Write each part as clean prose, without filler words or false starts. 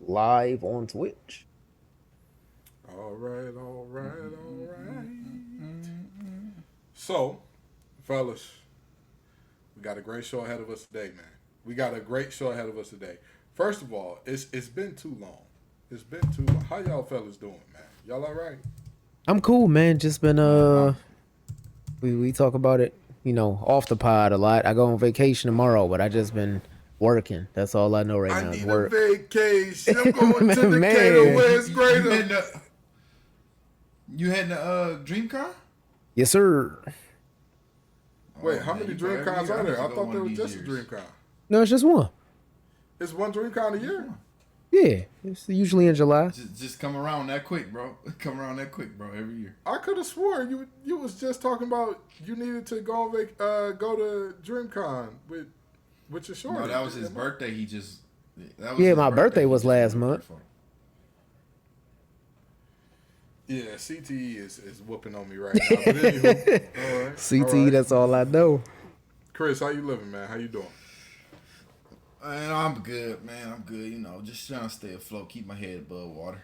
live on Twitch. All right, all right, all right. So, fellas, we got a great show ahead of us today, man. We got a great show ahead of us today. First of all, it's been too long. It's been too long. How y'all fellas doing, man? Y'all all right? I'm cool, man. Just been we talk about it, off the pod a lot. I go on vacation tomorrow, but I just been working. That's all I know right now I is need work. a vacation. I'm going to Decatur where it's greater. You had the DreamCon? Yes, sir. Wait, how many DreamCons are there? I thought there was just a DreamCon. No, it's just one. It's one DreamCon a year? Yeah, it's usually in July. Just come around that quick, bro. Come around that quick, bro. Every year. I could have swore you was just talking about you needed to go to DreamCon with your shorty. No, that was his birthday. My birthday was last month. Yeah, CTE is whooping on me right now. But anywho, all right, CTE, all right. that's all I know. Chris, how you living, man? How you doing? Man, I'm good, man. I'm good. Just trying to stay afloat, keep my head above water.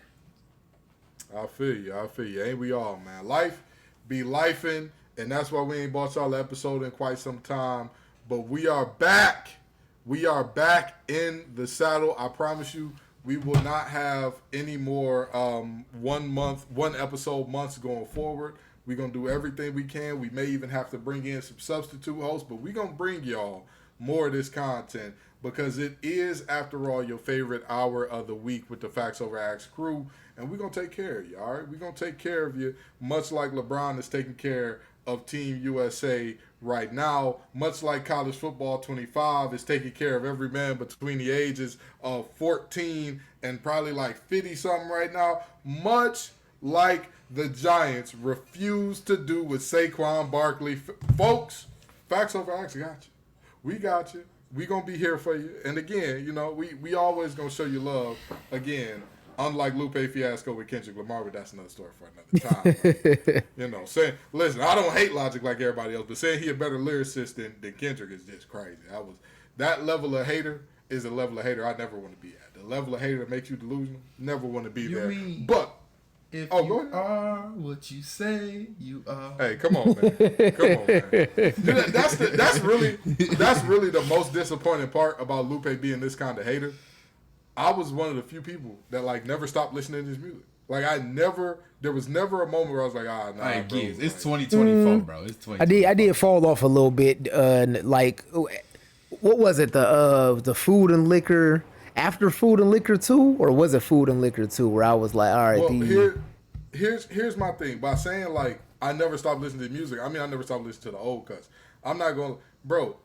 I feel you. Ain't we all, man? Life be lifing, and that's why we ain't bought y'all an episode in quite some time. But we are back. We are back in the saddle. I promise you, we will not have any more one episode months going forward. We're going to do everything we can. We may even have to bring in some substitute hosts, but we're going to bring y'all more of this content because it is, after all, your favorite hour of the week with the Facts Over Axe crew, and we're going to take care of you, all right? We're going to take care of you much like LeBron is taking care of Team USA right now, much like college football 25 is taking care of every man between the ages of 14 and probably like 50 something right now, much like the Giants refuse to do with Saquon Barkley. Folks, Facts Over Axe got you. We got you. We gonna be here for you. And again, we always gonna show you love. Again, unlike Lupe Fiasco with Kendrick Lamar, but that's another story for another time. Saying, listen, I don't hate Logic like everybody else, but saying he a better lyricist than Kendrick is just crazy. That level of hater is a level of hater I never want to be at. The level of hater that makes you delusional, never want to be there. But if go you ahead. are what you say you are. Hey, come on, man. That's really the most disappointing part about Lupe being this kind of hater. I was one of the few people that never stopped listening to his music. There was never a moment where I was like, nah, bro. It's 2024, bro. It's 2024. I did fall off a little bit. What was it? The Food and Liquor, after Food and Liquor 2, or was it Food and Liquor 2 where I was like, all right. Well, here's my thing. By saying I never stopped listening to music, I mean I never stopped listening to the old cuts. I'm not going, bro.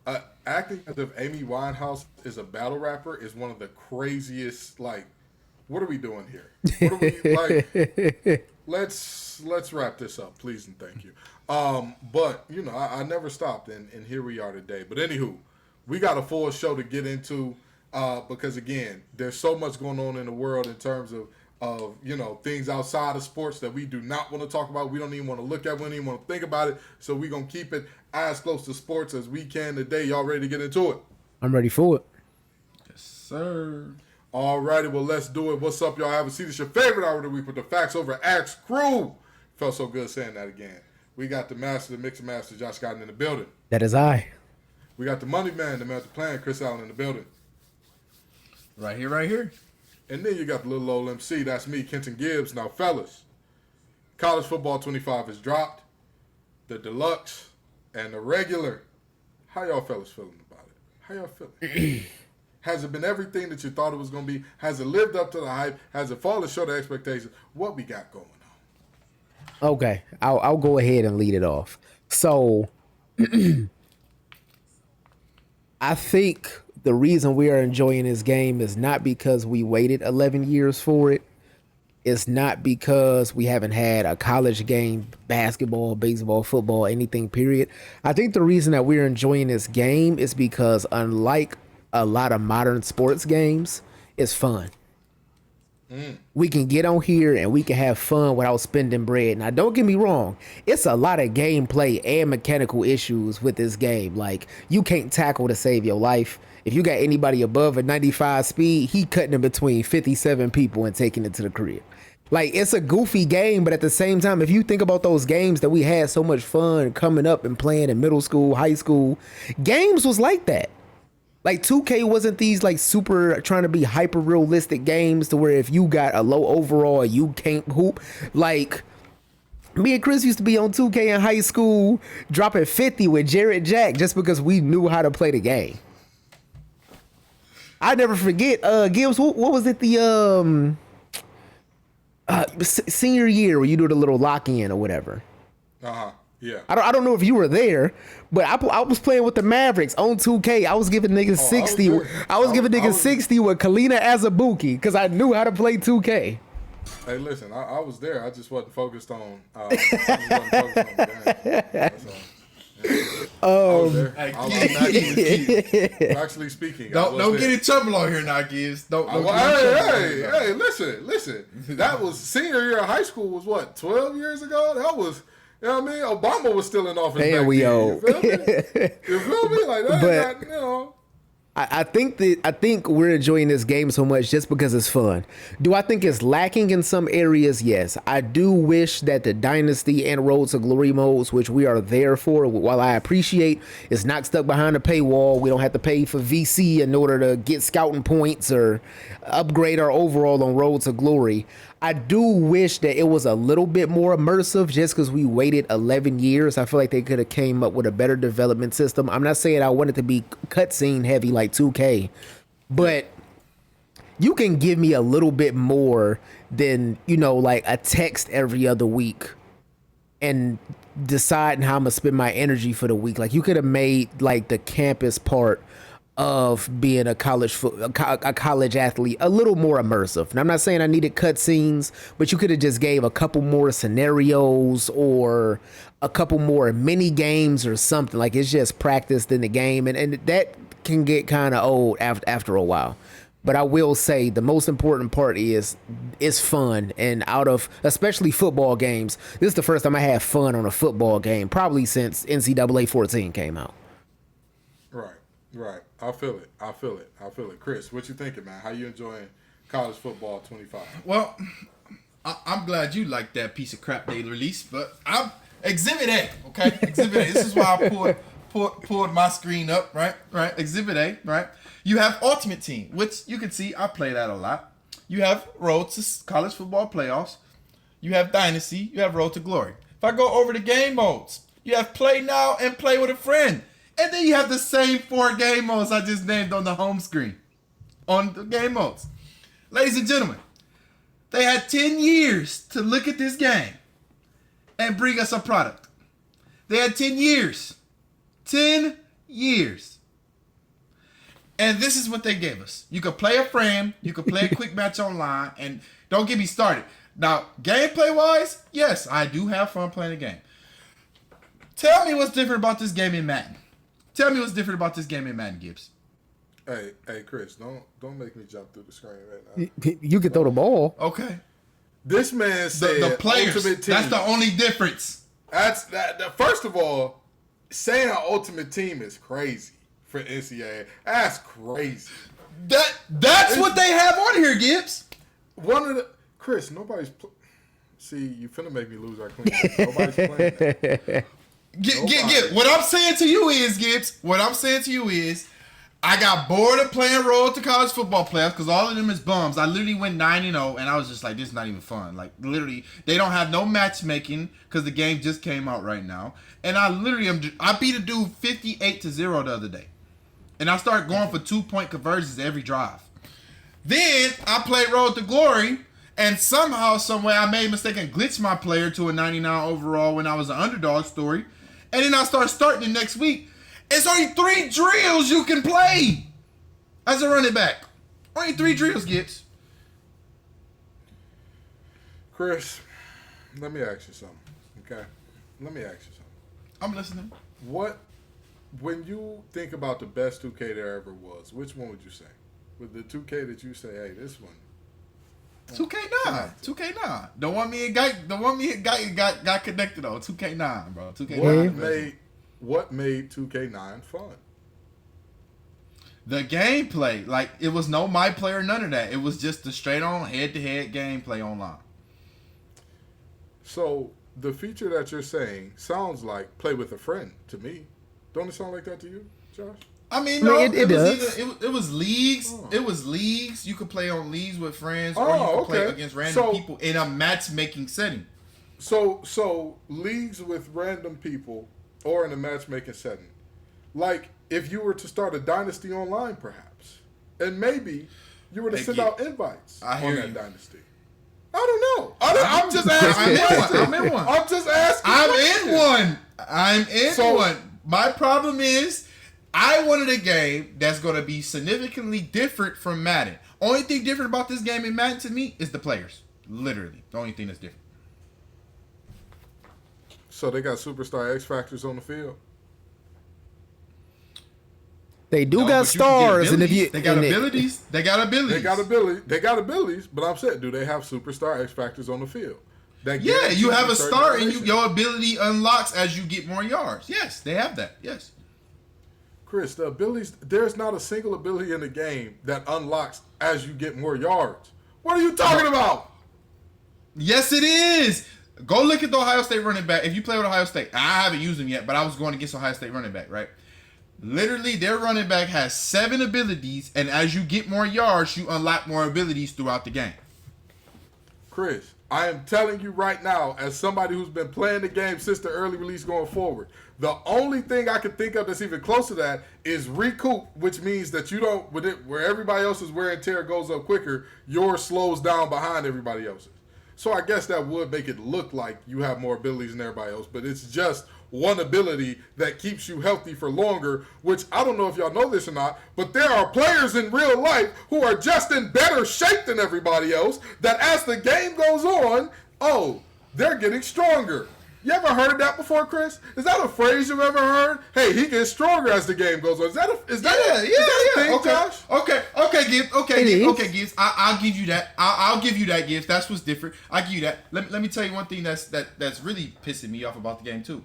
Acting as if Amy Winehouse is a battle rapper is one of the craziest. What are we doing here? What are we Let's wrap this up, please and thank you. But I never stopped, and here we are today. But anywho, we got a full show to get into because again, there's so much going on in the world in terms of things outside of sports that we do not want to talk about. We don't even want to look at. We don't even want to think about it. So we're going to keep it as close to sports as we can today. Y'all ready to get into it? I'm ready for it. Yes, sir. All righty. Well, let's do it. What's up, y'all? Have a seat. It's your favorite hour of the week with the Facts Over Axe crew. Felt so good saying that again. We got the master, the mixer master, Josh Guyton in the building. That is I. We got the money man, the man with the plan, Chris Allen in the building. Right here. And then you got the little old MC. That's me, Kenton Gibbs. Now, fellas, college football 25 has dropped. The deluxe and the regular. How y'all fellas feeling about it? How y'all feeling? Has it been everything that you thought it was going to be? Has it lived up to the hype? Has it fallen short of expectations? What we got going on? Okay, I'll go ahead and lead it off. So, I think the reason we are enjoying this game is not because we waited 11 years for it. It's not because we haven't had a college game, basketball, baseball, football, anything, period. I think the reason that we're enjoying this game is because unlike a lot of modern sports games, it's fun. We can get on here and we can have fun without spending bread. Now, don't get me wrong. It's a lot of gameplay and mechanical issues with this game. Like, you can't tackle to save your life. If you got anybody above a 95 speed, he cutting in between 57 people and taking it to the crib. Like, it's a goofy game, but at the same time, if you think about those games that we had so much fun coming up and playing in middle school, high school, games was like that. Like 2K wasn't these like super trying to be hyper realistic games to where if you got a low overall, you can't hoop. Like me and Chris used to be on 2K in high school, dropping 50 with Jarrett Jack just because we knew how to play the game. I never forget, Gibbs, what was it, the senior year where you do the little lock-in or whatever? Yeah. I don't know if you were there, but I was playing with the Mavericks on 2K. I was giving niggas 60. I was giving niggas 60 with Kalina Azubuike because I knew how to play 2K. Hey, listen, I was there. I just wasn't focused on. The game. That's all. I was there. Actually speaking. Don't get in trouble on here now, Gibbs. Hey, listen. That was senior year of high school was what, 12 years ago? That was, you know what I mean? Obama was still in office. There we go. You feel me? Like that, but, I think we're enjoying this game so much just because it's fun. Do I think it's lacking in some areas? Yes. I do wish that the Dynasty and Road to Glory modes, which we are there for, while I appreciate it's not stuck behind a paywall, we don't have to pay for VC in order to get scouting points or upgrade our overall on Road to Glory. I do wish that it was a little bit more immersive just because we waited 11 years. I feel like they could have came up with a better development system. I'm not saying I want it to be cutscene heavy like 2K, but you can give me a little bit more than, like a text every other week and deciding how I'm going to spend my energy for the week. Like you could have made like the campus part of being a college athlete a little more immersive. And I'm not saying I needed cutscenes, but you could have just gave a couple more scenarios or a couple more mini games or something. Like it's just practiced in the game, and that can get kind of old after a while. But I will say the most important part is it's fun, and out of especially football games, this is the first time I had fun on a football game probably since NCAA 14 came out. Right. I feel it. Chris, what you thinking, man? How you enjoying college football 25? Well, I'm glad you like that piece of crap they released, but I'm Exhibit A, okay? Exhibit A. This is why I pulled my screen up, right? Exhibit A, right? You have Ultimate Team, which you can see I play that a lot. You have Road to College Football Playoffs. You have Dynasty. You have Road to Glory. If I go over the game modes, you have Play Now and Play with a Friend. And then you have the same 4 game modes I just named on the home screen. On the game modes. Ladies and gentlemen, they had 10 years to look at this game and bring us a product. They had 10 years. 10 years. And this is what they gave us. You could play a friend. You could play a quick match online. And don't get me started. Now, gameplay-wise, yes, I do have fun playing the game. Tell me what's different about this game in Madden. Tell me what's different about this game in Madden, Gibbs. Hey, Chris, don't make me jump through the screen right now. You can throw the ball. Okay. This man said the players. Ultimate Team. That's the only difference. That's that. First of all, saying an Ultimate Team is crazy for NCAA. That's crazy. That's what they have on here, Gibbs. Chris, nobody's. See, you finna make me lose our clean. Nobody's playing that. Get. What I'm saying to you is, Gibbs, I got bored of playing Road to College Football Playoffs because all of them is bums. I literally went 9-0, and I was just like, this is not even fun. Like, literally, they don't have no matchmaking because the game just came out right now. And I beat a dude 58-0 the other day. And I started going for 2-point conversions every drive. Then I played Road to Glory, and somehow, someway, I made a mistake and glitched my player to a 99 overall when I was an underdog story. And then I starting the next week. It's only 3 drills you can play as a running back. Only 3 drills, Gibbs. Chris, let me ask you something, okay? I'm listening. When you think about the best 2K there ever was, which one would you say? With the 2K that you say, hey, this one, 2K9. 2K9. The one me and Guyton got connected on. 2K9, bro. 2K9. What made 2K9 fun? The gameplay. Like, it was no my player, none of that. It was just the straight on head-to-head gameplay online. So, the feature that you're saying sounds like play with a friend to me. Don't it sound like that to you, Josh? I mean, no, it does. It was leagues. Oh. It was leagues. You could play on leagues with friends, or you could play against random people in a matchmaking setting. So leagues with random people or in a matchmaking setting. Like, if you were to start a dynasty online, perhaps, and maybe you were to send out invites on that dynasty. I don't know. I'm just asking. I'm in one. I'm just asking. I'm in one. My problem is, I wanted a game that's going to be significantly different from Madden. Only thing different about this game in Madden to me is the players. Literally. The only thing that's different. So they got superstar X Factors on the field? They got stars, and if they got abilities. They got abilities, but I'm saying, do they have superstar X Factors on the field? You have a star, and your ability unlocks as you get more yards. Yes, they have that. Yes. Chris, the abilities, there's not a single ability in the game that unlocks as you get more yards. What are you talking about? Yes, it is. Go look at the Ohio State running back. If you play with Ohio State, I haven't used them yet, but I was going against Ohio State running back, right? Literally, their running back has 7 abilities, and as you get more yards, you unlock more abilities throughout the game. Chris, I am telling you right now, as somebody who's been playing the game since the early release going forward, the only thing I can think of that's even close to that is recoup, which means that you don't, where everybody else's wear and tear goes up quicker, yours slows down behind everybody else's. So I guess that would make it look like you have more abilities than everybody else, but it's just one ability that keeps you healthy for longer, which I don't know if y'all know this or not, but there are players in real life who are just in better shape than everybody else, that as the game goes on, they're getting stronger. You ever heard of that before, Chris? Is that a phrase you've ever heard? Hey, he gets stronger as the game goes on. Is that a thing, okay. Josh? Okay, Gibbs. I'll give you that. I'll give you that, Gibbs. That's what's different. I'll give you that. Let me tell you one thing that's really pissing me off about the game too.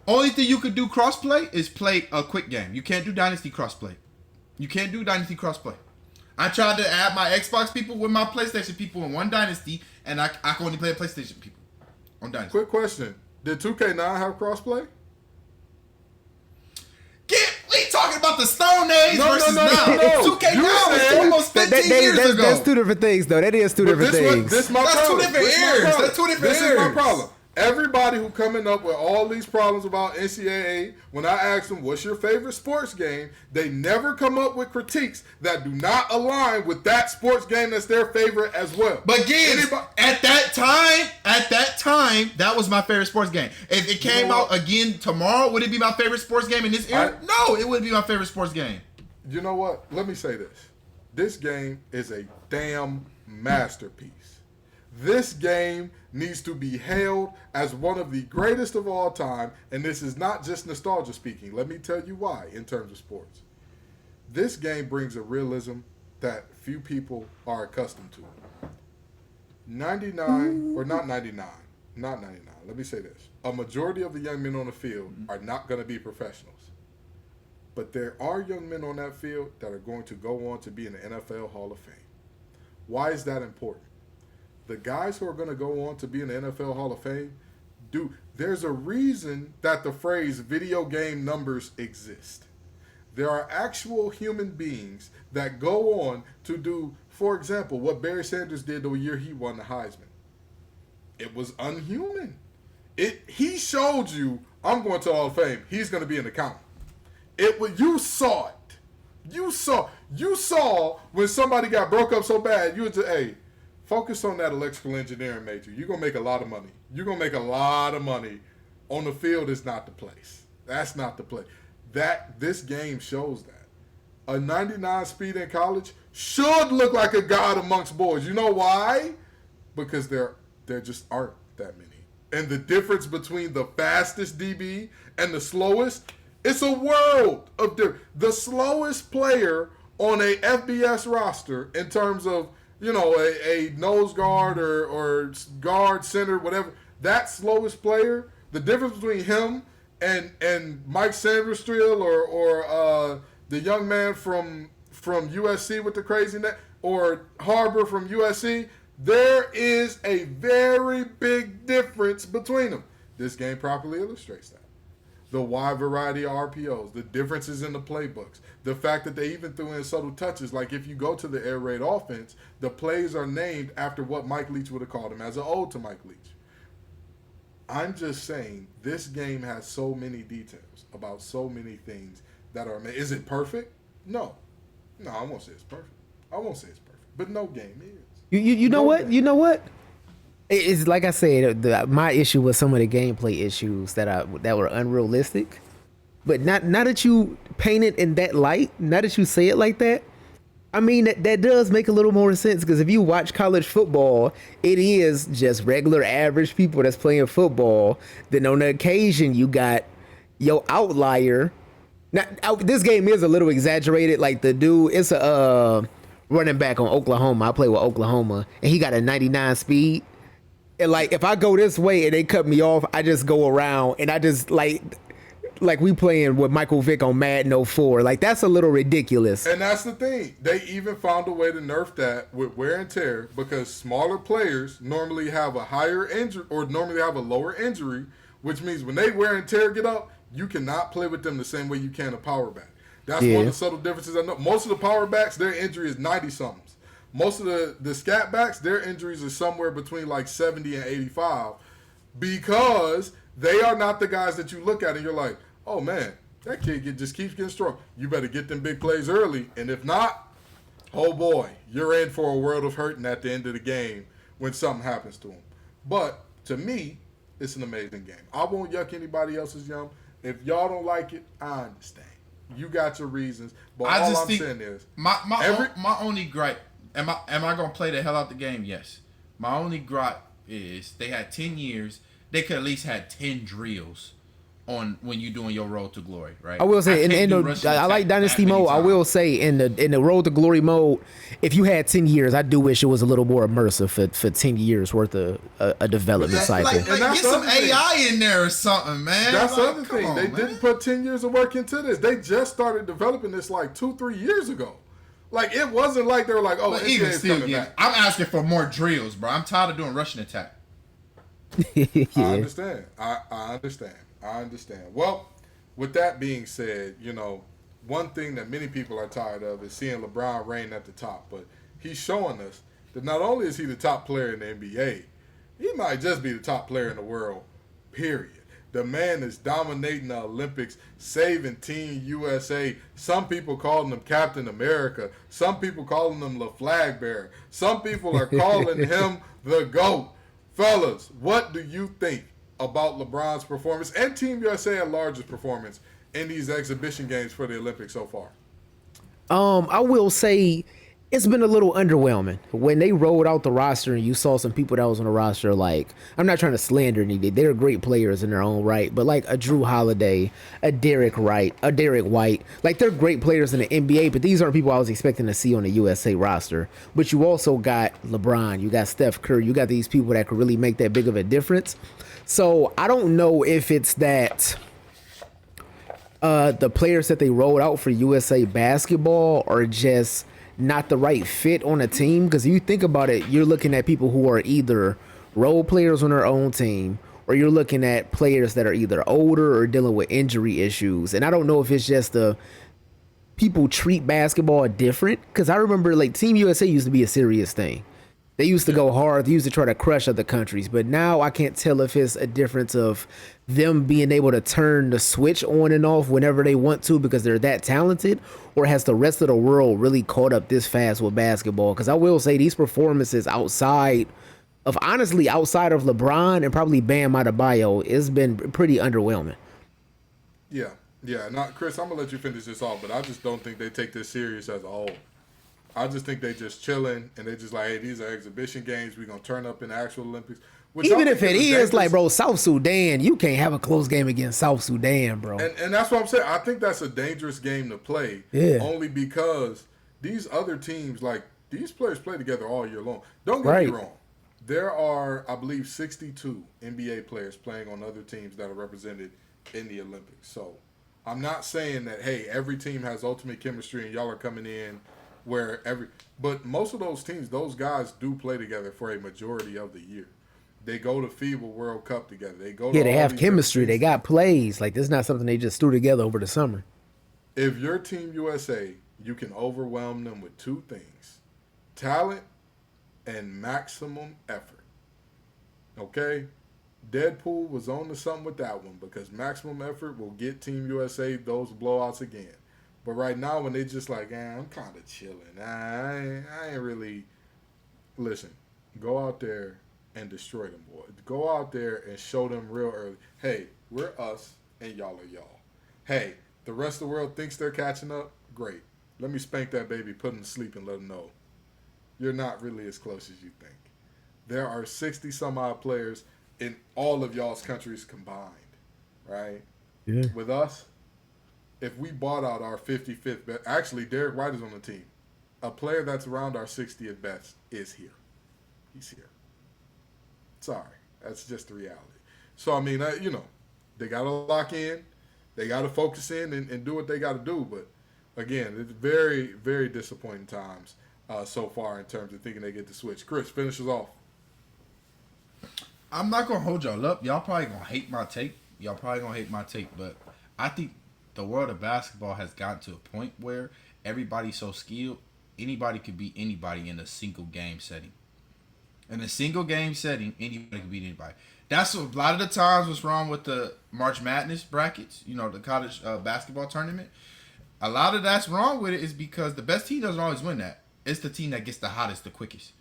Only thing you could do crossplay is play a quick game. You can't do Dynasty crossplay. I tried to add my Xbox people with my PlayStation people in one Dynasty, and I can only play PlayStation people on Dynasty. Quick question. Did 2K9 have crossplay? We talking about the Stone Age versus now. 2K9 was almost 15 years ago. That's two different things, though. That is two different things. That's two different eras. That's two different eras. This is my problem. Everybody who coming up with all these problems about NCAA, when I ask them, what's your favorite sports game, they never come up with critiques that do not align with that sports game that's their favorite as well. But again, at that time, that was my favorite sports game. If it came out again tomorrow, would it be my favorite sports game in this era? No, it wouldn't be my favorite sports game. You know what? Let me say this. This game is a damn masterpiece. This game needs to be hailed as one of the greatest of all time, and this is not just nostalgia speaking. Let me tell you why in terms of sports. This game brings a realism that few people are accustomed to. 99, or not 99, let me say this. A majority of the young men on the field are not going to be professionals. But there are young men on that field that are going to go on to be in the NFL Hall of Fame. Why is that important? The guys who are going to go on to be in the NFL Hall of Fame, there's a reason that the phrase video game numbers exist. There are actual human beings that go on to do, for example, what Barry Sanders did the year he won the Heisman. It was unhuman. He showed you, I'm going to the Hall of Fame. He's going to be an accountant. You saw it. You saw when somebody got broke up so bad, you would say, hey, focus on that electrical engineering major. You're going to make a lot of money. You're going to make a lot of money. On the field is not the place. That's not the place. This game shows that. A 99 speed in college should look like a god amongst boys. You know why? Because there just aren't that many. And the difference between the fastest DB and the slowest, it's a world of difference. The slowest player on a FBS roster in terms of a nose guard or guard, center, whatever. That slowest player, the difference between him and Mike Sanderstrill or the young man from USC with the crazy neck or Harbor from USC, there is a very big difference between them. This game properly illustrates that. The wide variety of RPOs, the differences in the playbooks, the fact that they even threw in subtle touches. Like if you go to the air raid offense, the plays are named after what Mike Leach would have called them as an ode to Mike Leach. I'm just saying this game has so many details about so many things that are made. Is it perfect? No, I won't say it's perfect. But no game is. You know what? You know what? It's like I said, my issue was some of the gameplay issues that were unrealistic. But not that you paint it in that light, not that you say it like that. I mean, that does make a little more sense because if you watch college football, it is just regular average people that's playing football. Then on the occasion, you got your outlier. Now, this game is a little exaggerated. Like the dude, it's a running back on Oklahoma. I play with Oklahoma, and he got a 99 speed. And like, if I go this way and they cut me off, I just go around and I just like we playing with Michael Vick on Madden 04. Like, that's a little ridiculous. And that's the thing. They even found a way to nerf that with wear and tear because smaller players normally have a higher injury or normally have a lower injury, which means when they wear and tear get up, you cannot play with them the same way you can a power back. That's one of the subtle differences I know. Most of the power backs, their injury is 90-somethings. Most of the scat backs, their injuries are somewhere between like 70 and 85 because they are not the guys that you look at and you're like, oh man, that kid just keeps getting strong. You better get them big plays early. And if not, oh boy, you're in for a world of hurting at the end of the game when something happens to him. But to me, it's an amazing game. I won't yuck anybody else's yum. If y'all don't like it, I understand. You got your reasons. But all I'm saying is, my only gripe. Am I gonna play the hell out the game? Yes. My only gripe is they had 10 years. They could at least had 10 drills on when you're doing your road to glory, right? I will say I like Dynasty mode. I will say in the road to glory mode, if you had 10 years, I do wish it was a little more immersive for 10 years worth of a development cycle. Like get some AI in there or something, man. That's the other thing. They didn't put 10 years of work into this. They just started developing this like 2-3 years ago. Like, it wasn't like they were like, oh, even still, I'm asking for more drills, bro. I'm tired of doing rushing attack. I understand. I understand. Well, with that being said, one thing that many people are tired of is seeing LeBron reign at the top. But he's showing us that not only is he the top player in the NBA, he might just be the top player in the world, period. The man is dominating the Olympics, saving Team USA. Some people calling him Captain America. Some people calling him LeFlag bearer. Some people are calling him the GOAT. Fellas, what do you think about LeBron's performance and Team USA at large's performance in these exhibition games for the Olympics so far? I will say it's been a little underwhelming. When they rolled out the roster and you saw some people that was on the roster, like, I'm not trying to slander anything. They're great players in their own right, but like a Drew Holiday, a Derek White, like they're great players in the NBA, but these aren't people I was expecting to see on the USA roster. But you also got LeBron, you got Steph Curry, you got these people that could really make that big of a difference. So I don't know if it's that the players that they rolled out for USA basketball are just not the right fit on a team, because you think about it, you're looking at people who are either role players on their own team, or you're looking at players that are either older or dealing with injury issues. And I don't know if it's just the people treat basketball different, because I remember like Team USA used to be a serious thing. They used to go hard. They used to try to crush other countries. But now I can't tell if it's a difference of them being able to turn the switch on and off whenever they want to because they're that talented, or has the rest of the world really caught up this fast with basketball? Because I will say these performances outside of LeBron and probably Bam Adebayo, it's been pretty underwhelming. Yeah. Now, Chris, I'm going to let you finish this off, but I just don't think they take this serious as a whole. I just think they just chilling and they just like, hey, these are exhibition games. We're going to turn up in the actual Olympics. Even if it is like, bro, South Sudan, you can't have a close game against South Sudan, bro. And that's what I'm saying. I think that's a dangerous game to play. Yeah. Only because these other teams, like these players play together all year long. Don't get me Right. wrong. There are, I believe, 62 NBA players playing on other teams that are represented in the Olympics. So I'm not saying that, hey, every team has ultimate chemistry and y'all are coming in but most of those teams, those guys do play together for a majority of the year. They go to FIBA World Cup together. They go to Yeah, they all have these different chemistry. They things. got plays. Like, this is not something they just threw together over the summer. If you're Team USA, you can overwhelm them with two things: talent and maximum effort. Okay? Deadpool was on to something with that one because maximum effort will get Team USA those blowouts again. But right now, when they just like, I'm kind of chilling. I ain't really. Listen, go out there and destroy them, boys. Go out there and show them real early. Hey, we're us and y'all are y'all. Hey, the rest of the world thinks they're catching up. Great. Let me spank that baby, put him to sleep, and let him know you're not really as close as you think. There are 60 some odd players in all of y'all's countries combined, right? Yeah. With us, if we bought out our 55th best, actually, Derek White is on the team. A player that's around our 60th best is here. He's here. Sorry. That's just the reality. So, I mean, they got to lock in. They got to focus in and do what they got to do. But, again, it's very, very disappointing times so far in terms of thinking they get to switch. Chris, finish us off. I'm not gonna hold y'all up. Y'all probably gonna hate my take. But I think the world of basketball has gotten to a point where everybody's so skilled, anybody could beat anybody in a single game setting. In a single game setting, anybody can beat anybody. That's what, a lot of the times what's wrong with the March Madness brackets, the college basketball tournament. A lot of that's wrong with it is because the best team doesn't always win that. It's the team that gets the hottest the quickest.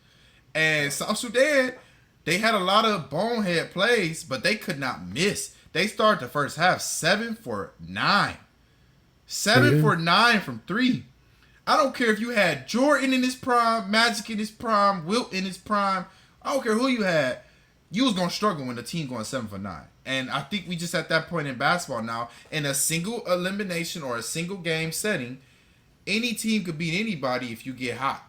And South Sudan, they had a lot of bonehead plays, but they could not miss. They started the first half 7 for 9. 7 for 9 from 3. I don't care if you had Jordan in his prime, Magic in his prime, Wilt in his prime. I don't care who you had. You was going to struggle when the team going 7 for 9. And I think we just at that point in basketball now, in a single elimination or a single game setting, any team could beat anybody if you get hot.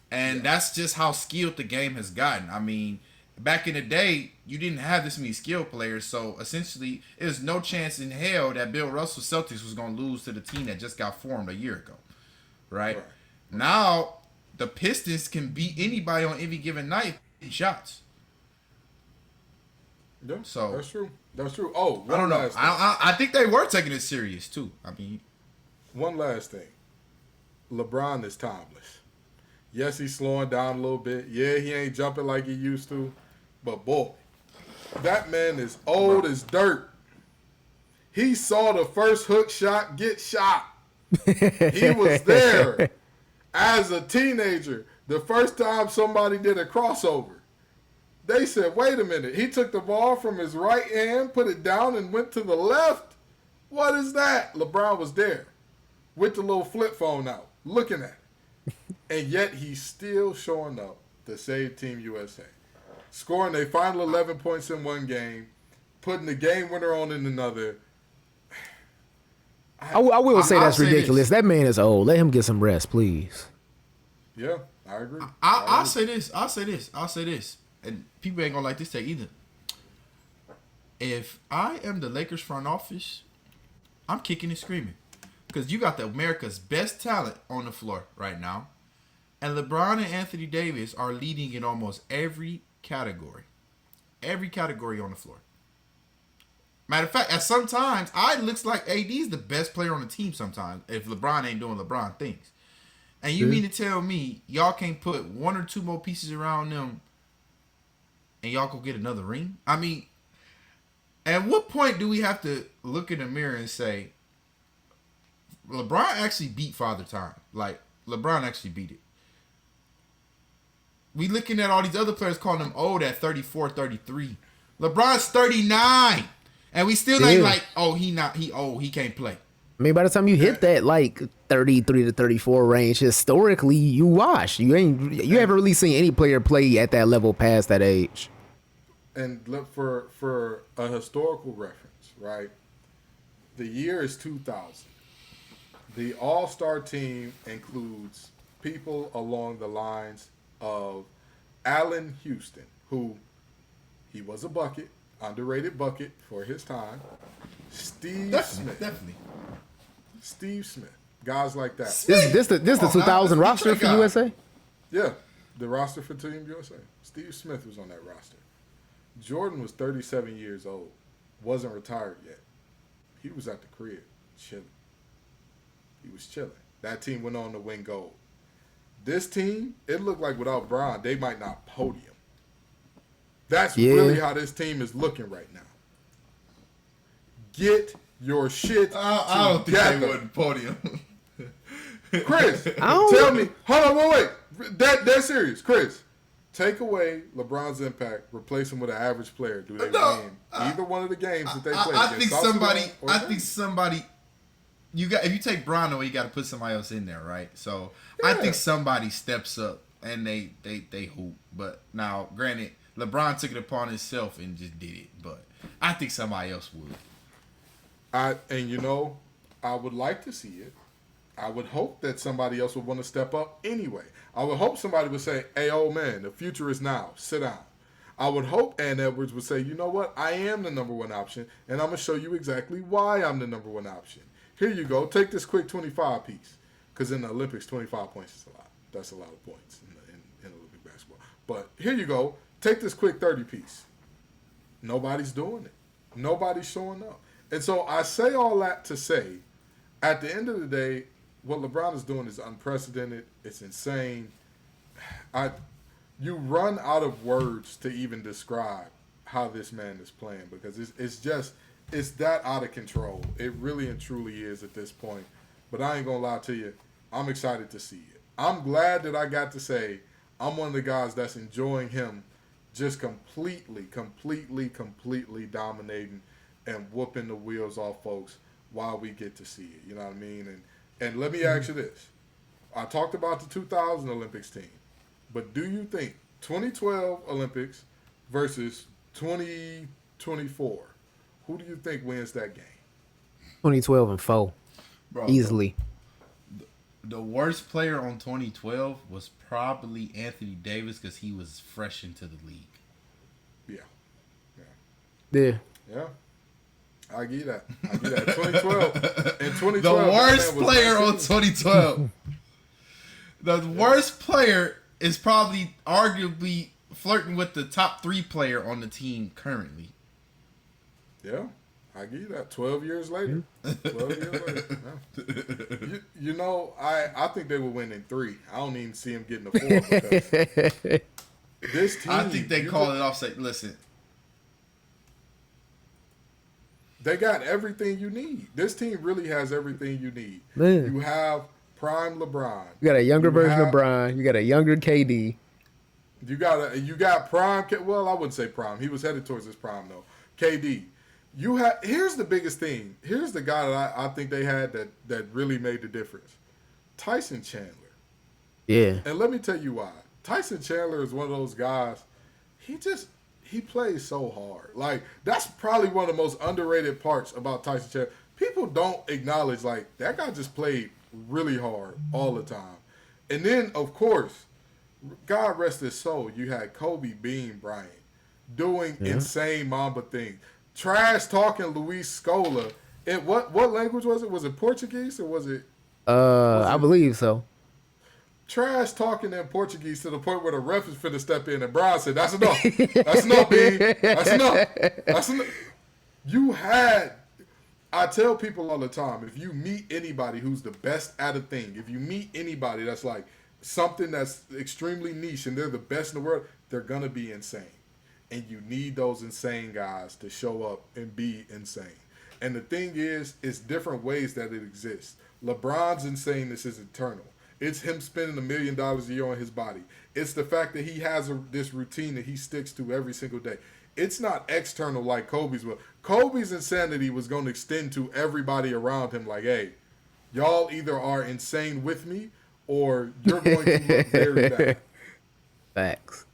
And that's just how skilled the game has gotten. I mean, back in the day, you didn't have this many skilled players, so essentially, there's no chance in hell that Bill Russell Celtics was going to lose to the team that just got formed a year ago, right? Now, the Pistons can beat anybody on any given night in shots. Yeah, So that's true. That's true. Oh, I don't know. last thing. I think they were taking it serious too. I mean, One last thing. LeBron is timeless. Yes, he's slowing down a little bit. Yeah, he ain't jumping like he used to. But, boy, that man is old as dirt. He saw the first hook shot get shot. He was there as a teenager. The first time somebody did a crossover. They said, wait a minute. He took the ball from his right hand, put it down, and went to the left? What is that? LeBron was there with the little flip phone out, looking at it. And yet he's still showing up to save Team USA. Scoring a final 11 points in one game, putting the game winner on in another. I will say that's I'll say ridiculous. this. That man is old. Let him get some rest, please. Yeah, I agree. I'll say this. And people ain't going to like this take either. If I am the Lakers front office, I'm kicking and screaming. Because you got the America's best talent on the floor right now. And LeBron and Anthony Davis are leading in almost every category. Every category on the floor. Matter of fact, at sometimes, it looks like AD's the best player on the team sometimes if LeBron ain't doing LeBron things. And you mean to tell me y'all can't put one or two more pieces around them and y'all go get another ring? I mean, at what point do we have to look in the mirror and say, LeBron actually beat Father Time? Like, LeBron actually beat it. We looking at all these other players calling them old at 34, 33. LeBron's 39. And we still ain't like, he old, he can't play. I mean, by the time you hit that like 33 to 34 range, historically, you wash. You haven't really seen any player play at that level past that age. And look, for a historical reference, right? The year is 2000. The All-Star team includes people along the lines of Allen Houston, who he was a bucket, underrated bucket for his time. Steve Smith. Definitely. Steve Smith. Guys like that. This the 2000 roster for USA? Yeah. The roster for Team USA. Steve Smith was on that roster. Jordan was 37 years old. Wasn't retired yet. He was at the crib, chilling. He was chilling. That team went on to win gold. This team, it looked like without Bron, they might not podium. That's really how this team is looking right now. Get your shit I don't think they wouldn't podium. Chris, tell me. Hold on, wait. That's serious. Chris, take away LeBron's impact, replace him with an average player. Do they win either one of the games that they play? I think somebody. If you take Bron away, you got to put somebody else in there, right? So I think somebody steps up and they hoop. But now, granted, LeBron took it upon himself and just did it. But I think somebody else would. I would like to see it. I would hope that somebody else would want to step up anyway. I would hope somebody would say, hey, old man, the future is now. Sit down. I would hope Ann Edwards would say, you know what? I am the number one option, and I'm going to show you exactly why I'm the number one option. Here you go. Take this quick 25 piece. Because in the Olympics, 25 points is a lot. That's a lot of points in Olympic basketball. But here you go. Take this quick 30 piece. Nobody's doing it. Nobody's showing up. And so I say all that to say, at the end of the day, what LeBron is doing is unprecedented. It's insane. You run out of words to even describe how this man is playing because it's that out of control. It really and truly is at this point. But I ain't gonna lie to you, I'm excited to see it. I'm glad that I got to say I'm one of the guys that's enjoying him just completely dominating and whooping the wheels off folks while we get to see it. You know what I mean? And let me ask you this. I talked about the 2000 Olympics team, but do you think 2012 Olympics versus 2024, who do you think wins that game? 2012 and 4. Bro, easily. The worst player on 2012 was probably Anthony Davis because he was fresh into the league. Yeah. I get that. 2012. In 2012, the worst player on 2012. The worst player is probably arguably flirting with the top 3 player on the team currently. Yeah, I give you that. 12 years later. 12 years later. Yeah. I think they will win in 3. I don't even see him getting a 4 because this team. I think they call it off. Say, listen. They got everything you need. This team really has everything you need. Man. You have prime LeBron. You got a younger version of Bron. You got a younger KD. You got prime. Well, I wouldn't say prime. He was headed towards his prime though. KD. Here's the biggest thing. Here's the guy that I think they had that really made the difference. Tyson Chandler. Yeah. And let me tell you why. Tyson Chandler is one of those guys. He plays so hard. Like, that's probably one of the most underrated parts about Tyson Chandler. People don't acknowledge, like, that guy just played really hard all the time. And then, of course, God rest his soul, you had Kobe Bean Bryant doing insane Mamba things. Trash talking Luis Scola. And what language was it? Was it Portuguese or was it? I believe so. Trash talking in Portuguese to the point where the ref is finna step in and Brian said, that's enough. That's enough, B. That's enough. That's enough. I tell people all the time, if you meet anybody who's the best at a thing, if you meet anybody that's like something that's extremely niche and they're the best in the world, they're gonna be insane. And you need those insane guys to show up and be insane. And the thing is, it's different ways that it exists. LeBron's insaneness is eternal. It's him spending $1 million a year on his body. It's the fact that he has this routine that he sticks to every single day. It's not external like Kobe's. But Kobe's insanity was going to extend to everybody around him like, hey, y'all either are insane with me or you're going to look very bad. Facts.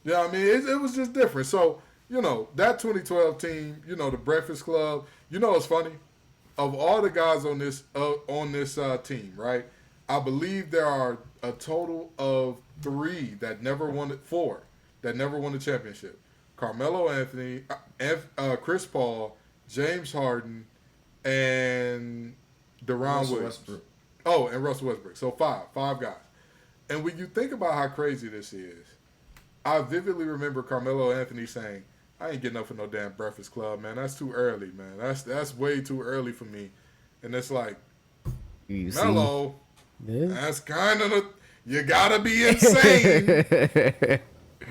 Yeah, I mean, it was just different. So, that 2012 team, the Breakfast Club, it's funny. Of all the guys on this team, right? I believe there are a total of four that never won the championship. Carmelo Anthony, Chris Paul, James Harden, and Deron Williams. Oh, and Russell Westbrook. So five guys. And when you think about how crazy this is, I vividly remember Carmelo Anthony saying, "I ain't getting up for no damn Breakfast Club, man. That's too early, man. That's way too early for me." And it's like, Melo, that's kind of you gotta be insane.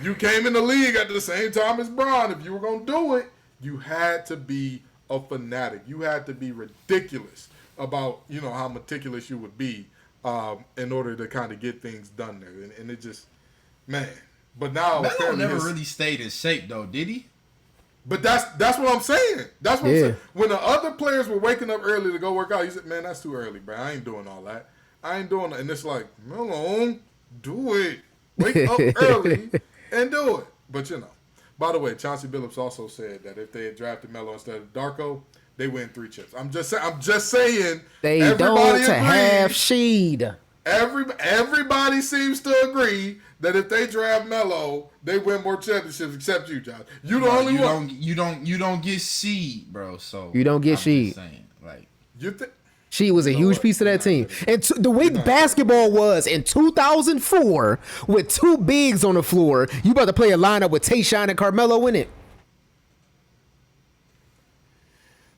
You came in the league at the same time as Bron. If you were gonna do it, you had to be a fanatic. You had to be ridiculous about how meticulous you would be in order to kind of get things done there. And it just, man. But now Melo never really stayed in shape though, did he? But that's what I'm saying. That's what I'm saying. When the other players were waking up early to go work out, he said, "Man, that's too early, bro. I ain't doing all that. I ain't doing it." And it's like, Melo, do it. Wake up early and do it. But by the way, Chauncey Billups also said that if they had drafted Melo instead of Darko, they win 3 chips. I'm just saying. They don't have Sheed. Everybody seems to agree that if they draft Melo, they win more championships, except you, Josh. You the only one. You don't get Sheed, bro. So you don't get Sheed. You think? She was a huge piece of that team. And the way basketball was in 2004 with 2 bigs on the floor, you about to play a lineup with Tayshaun and Carmelo in it.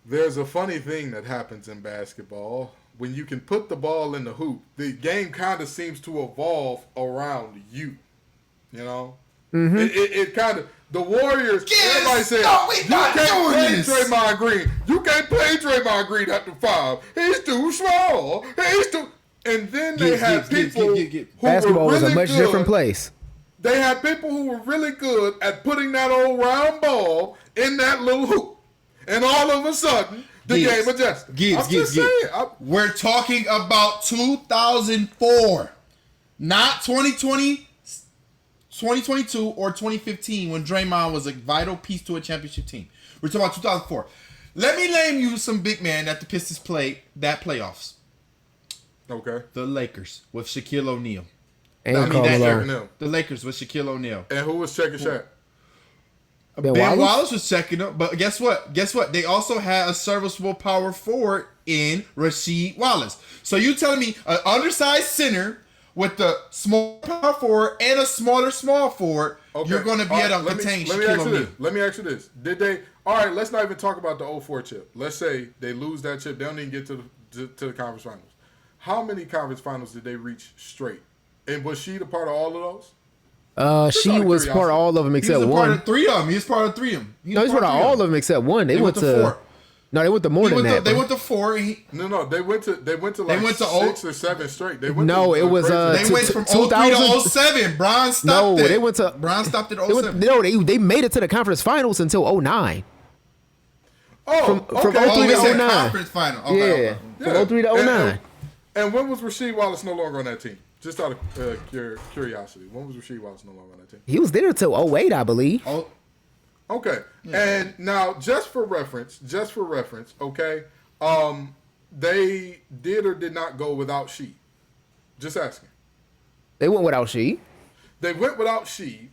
There's a funny thing that happens in basketball. When you can put the ball in the hoop, the game kind of seems to evolve around you. Mm-hmm. It kind of, the Warriors, everybody said, you can't play Draymond Green. You can't play Draymond Green after 5. He's too small. And then they had people who basketball were really was a much good. different place. They had people who were really good at putting that old round ball in that little hoop. And all of a sudden, the game adjusted. We're talking about 2004, not 2020, 2022, or 2015 when Draymond was a vital piece to a championship team. We're talking about 2004. Let me name you some big men that the Pistons played that playoffs. Okay. The Lakers with Shaquille O'Neal. And the Lakers with Shaquille O'Neal. And who was checking Shaq? Ben Wallace was checking up, but guess what? They also had a serviceable power forward in Rasheed Wallace. So you telling me an undersized center with the small power forward and a smaller small forward, you're going to be able to contain Shaquille O'Neal. Let me ask you this. Did they... All right, let's not even talk about the 04 chip. Let's say they lose that chip. They don't even get to the conference finals. How many conference finals did they reach straight? And was she the part of all of those? She was part of all of them except one. He was part of 3 of them. He was part of 3 of them. No, he's part of all of them except one. They went to 4. No, they went to more than that. They went to 4. No, they went to like 6 or 7 straight. They went it was they went from 03 to 07. Bron stopped it. They went to Bron stopped it 07. They made it to the conference finals until 09. From 03 to 09. Conference final. Okay. Yeah, from 03 to 09. And when was Rasheed Wallace no longer on that team? Just out of curiosity, when was Rasheed Wallace no longer on that team? He was there till 08, I believe. Oh, okay. Yeah. And now, just for reference, okay, they did or did not go without Sheed? Just asking. They went without Sheed. They went without Sheed,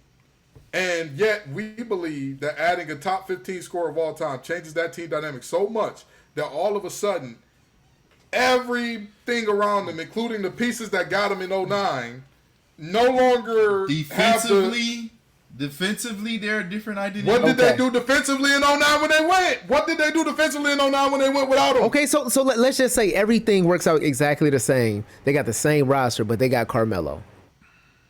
and yet we believe that adding a top 15 scorer of all time changes that team dynamic so much that all of a sudden, everything around them, including the pieces that got them in 09, no longer Defensively, they're a different identity. What did they do defensively in 09 when they went? What did they do defensively in 09 when they went without them? Okay, so let's just say everything works out exactly the same. They got the same roster, but they got Carmelo.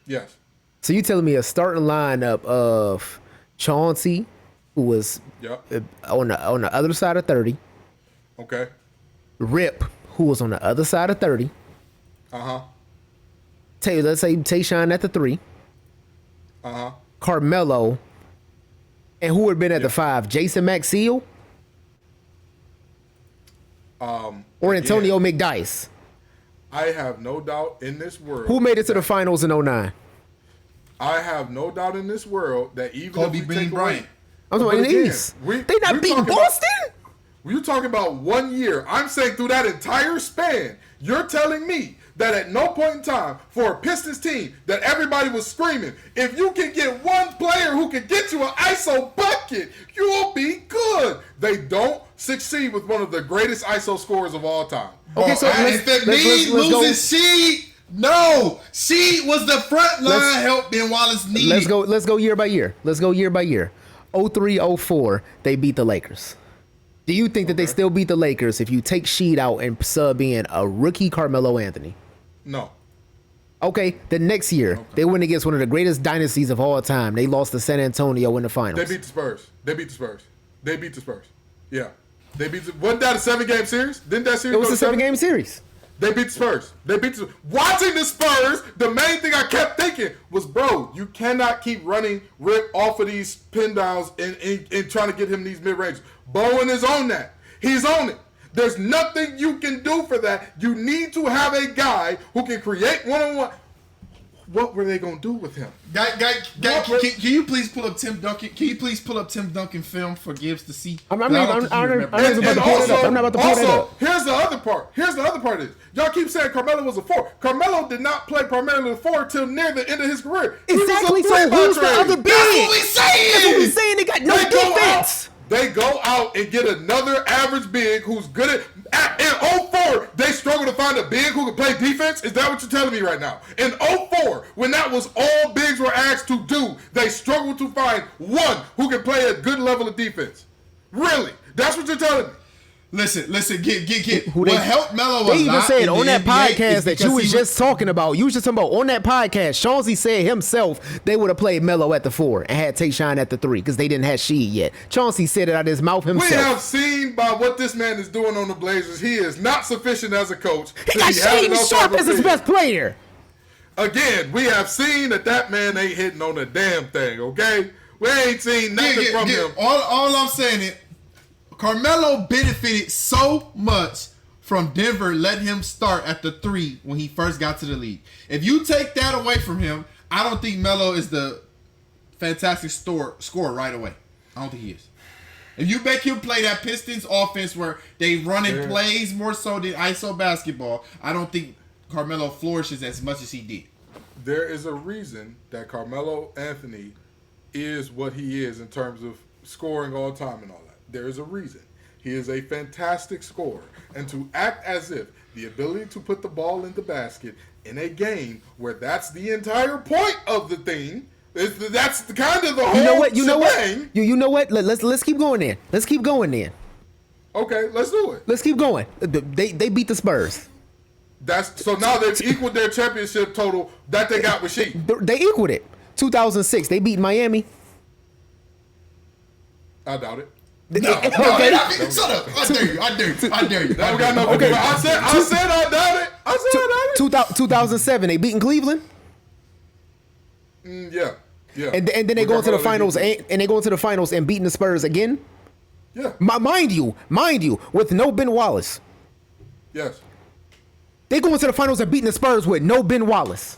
Yes. So you telling me a starting lineup of Chauncey, who was on the other side of 30. Okay. Rip, who was on the other side of 30. Uh-huh. Let's say Tayshaun at the 3. Uh-huh. Carmelo. And who would have been at the 5? Jason Maxiell? Or Antonio McDyess? I have no doubt in this world. Who made it to the finals in 09? I have no doubt in this world that even Kobe if we take Bryant. away... I'm talking about in the East. They not beating Boston? You're talking about 1 year. I'm saying through that entire span, you're telling me that at no point in time for a Pistons team that everybody was screaming, if you can get one player who can get you an ISO bucket, you'll be good. They don't succeed with one of the greatest ISO scorers of all time. Okay, so if it means losing Sheed, no. Sheed was the front line help Ben Wallace needed. Let's go year by year. 03-04, they beat the Lakers. Do you think that they still beat the Lakers if you take Sheed out and sub in a rookie Carmelo Anthony? No. Okay, the next year, they went against one of the greatest dynasties of all time. They lost to San Antonio in the finals. They beat the Spurs. Yeah. Wasn't that a 7-game series? Didn't that series It was a 7-game series. They beat the Spurs. Watching the Spurs, the main thing I kept thinking was, bro, you cannot keep running Rip off of these pin downs and trying to get him these mid-ranges. Bowen is on that. He's on it. There's nothing you can do for that. You need to have a guy who can create one-on-one. What were they gonna do with him? Guy, can you please pull up Tim Duncan? Can you please pull up Tim Duncan film for Gibbs to see? I'm not about to pull it up. Here's the other part. Is y'all keep saying Carmelo was a 4. Carmelo did not play primarily the 4 till near the end of his career. Exactly. So who's the other big? That's what we saying. That's what we saying. They got no defense. They go out and get another average big who's good at in 04, they struggle to find a big who can play defense? Is that what you're telling me right now? In 04, when that was all bigs were asked to do, they struggled to find one who can play a good level of defense. Really? That's what you're telling me? Listen, get. What helped Melo a lot. They even said on that podcast that you was just talking about. You was just talking about on that podcast. Chauncey said himself they would have played Melo at the 4 and had Tayshaun at the 3 because they didn't have Sheed yet. Chauncey said it out of his mouth himself. We have seen by what this man is doing on the Blazers, he is not sufficient as a coach. He got Sheed Sharp as his best player. Again, we have seen that man ain't hitting on a damn thing, okay? We ain't seen nothing from him. All I'm saying is, Carmelo benefited so much from Denver letting him start at the 3 when he first got to the league. If you take that away from him, I don't think Melo is the fantastic scorer right away. I don't think he is. If you make him play that Pistons offense where they running plays more so than ISO basketball, I don't think Carmelo flourishes as much as he did. There is a reason that Carmelo Anthony is what he is in terms of scoring all time and all that. There is a reason. He is a fantastic scorer. And to act as if the ability to put the ball in the basket in a game where that's the entire point of the thing, that's kind of the whole shebang. You know what? Let's keep going then. Okay, let's do it. Let's keep going. They beat the Spurs. So now they've equaled their championship total that they got with Sheed. They equaled it. 2006, they beat Miami. I doubt it. No, shut up. I dare you. Now we got no okay. I said I doubt it. 2007, they beating Cleveland. Yeah. And then they go into the finals and beating the Spurs again. Yeah. Mind you, with no Ben Wallace. Yes. They go into the finals and beating the Spurs with no Ben Wallace.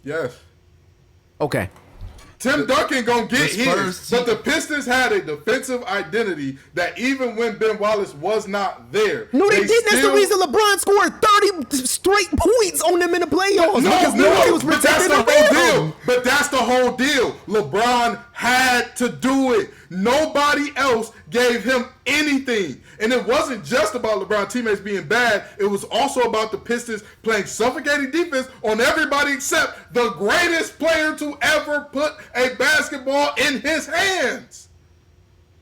Yes. Okay. Tim Duncan gonna get his, but the Pistons had a defensive identity that even when Ben Wallace was not there. No, they didn't. That's the reason LeBron scored 30 straight points on them in the playoffs. No, but that's the whole deal. But that's the whole deal. LeBron had to do it. Nobody else gave him anything. And it wasn't just about LeBron teammates being bad. It was also about the Pistons playing suffocating defense on everybody except the greatest player to ever put a basketball in his hands.